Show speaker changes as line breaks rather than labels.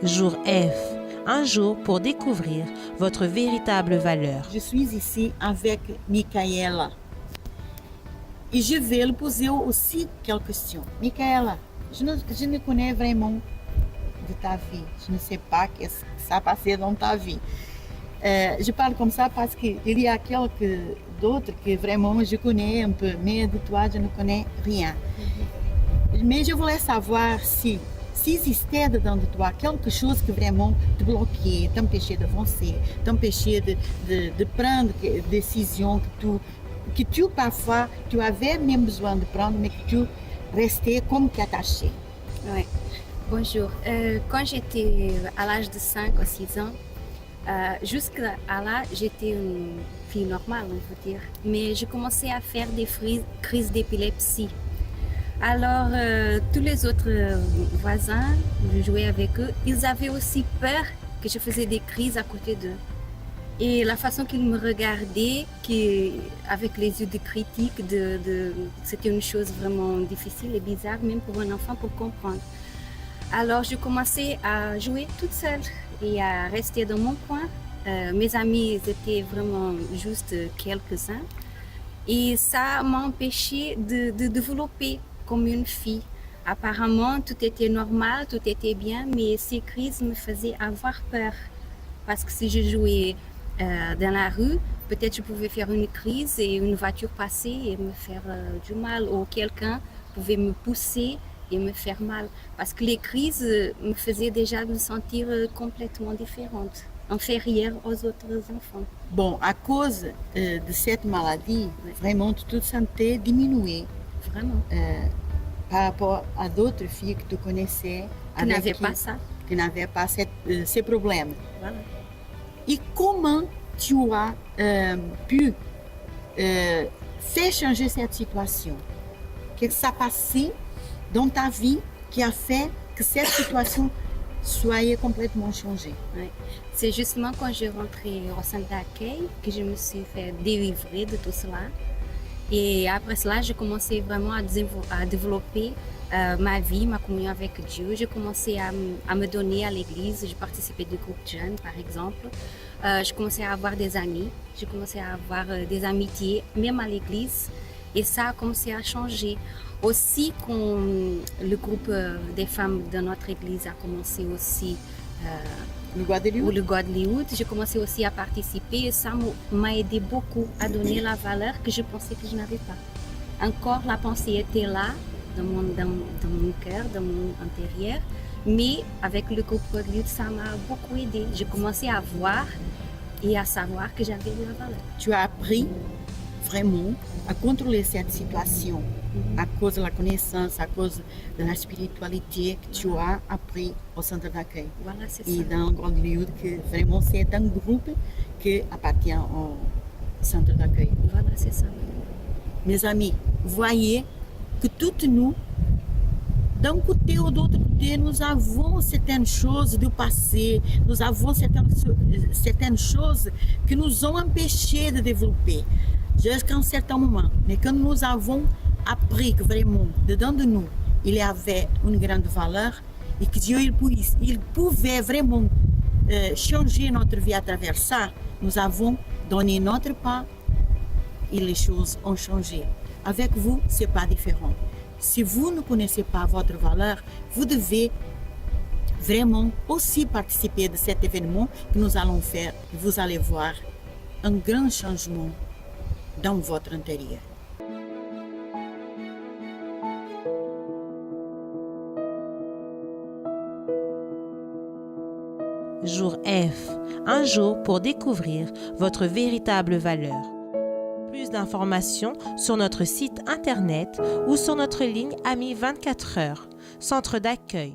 Jour F, un jour pour découvrir votre véritable valeur.
Je suis ici avec Micaela et je vais lui poser aussi quelques questions. Micaela, je ne connais vraiment de ta vie. Je ne sais pas ce qui s'est passé dans ta vie. Je parle comme ça parce qu'il y a quelques d'autres que vraiment je connais un peu, mais de toi je ne connais rien. Mais je voulais savoir si existait dedans de toi quelque chose que vraiment te bloquait, t'empêchait d'avancer, t'empêchait de prendre des décisions que tu parfois tu avais même besoin de prendre, mais que tu restais comme attaché.
Oui. Bonjour. Quand j'étais à l'âge de 5 ou 6 ans, jusqu'à là, j'étais une fille normale, on peut dire. Mais je commençais à faire des crises d'épilepsie. Alors, tous les autres voisins, je jouais avec eux, ils avaient aussi peur que je faisais des crises à côté d'eux. Et la façon qu'ils me regardaient, avec les yeux de critique, c'était une chose vraiment difficile et bizarre, même pour un enfant, pour comprendre. Alors, je commençais à jouer toute seule et à rester dans mon coin. Mes amis étaient vraiment juste quelques-uns. Et ça m'a empêché de développer comme une fille. Apparemment, tout était normal, tout était bien, mais ces crises me faisaient avoir peur. Parce que si je jouais dans la rue, peut-être je pouvais faire une crise et une voiture passer et me faire du mal, ou quelqu'un pouvait me pousser et me faire mal. Parce que les crises me faisaient déjà me sentir complètement différente, inférieure aux autres enfants.
Bon, à cause de cette maladie, vraiment, tu te sentais diminuée.
Vraiment.
Par rapport à d'autres filles que tu connaissais.
Qui n'avaient pas ça.
Qui n'avaient pas ces problèmes.
Voilà.
Et comment tu as pu faire changer cette situation? Qu'est-ce qui s'est passé dans ta vie qui a fait que cette situation soit complètement changée?
Oui. C'est justement quand je rentrais au centre d'accueil que je me suis fait délivrer de tout cela. Et après cela, je commençais vraiment à développer ma vie, ma communion avec Dieu. Je commençais à me donner à l'église. Je participais de groupes jeunes, par exemple. Je commençais à avoir des amis. Je commençais à avoir des amitiés, même à l'église. Et ça a commencé à changer. Aussi, quand le groupe des femmes de notre église a commencé aussi
le
Guadeloupe, j'ai commencé aussi à participer et ça m'a aidé beaucoup à donner la valeur que je pensais que je n'avais pas. Encore, la pensée était là, dans mon cœur, dans mon intérieur, mais avec le groupe Guadeloupe, ça m'a beaucoup aidé. J'ai commencé à voir et à savoir que j'avais de la valeur.
Tu as appris vraiment à contrôler cette situation à cause de la connaissance, à cause de la spiritualité que tu as appris au centre d'accueil.
Voilà, c'est
et
ça.
dans Guadeloupe, que vraiment c'est un groupe qui appartient au centre d'accueil.
Voilà, c'est ça.
Mes amis, voyez que toutes nous, d'un côté ou d'autre côté, nous avons certaines choses du passé, nous avons certaines choses qui nous ont empêchés de développer jusqu'à un certain moment. Mais quand nous avons appris que vraiment, dedans de nous, il y avait une grande valeur et que Dieu il pouvait vraiment changer notre vie à travers ça, nous avons donné notre pas et les choses ont changé. Avec vous, c'est pas différent. Si vous ne connaissez pas votre valeur, vous devez vraiment aussi participer de cet événement que nous allons faire. Vous allez voir un grand changement dans votre intérieur.
Jour F, un jour pour découvrir votre véritable valeur. Plus d'informations sur notre site internet ou sur notre ligne Amis 24 heures, centre d'accueil.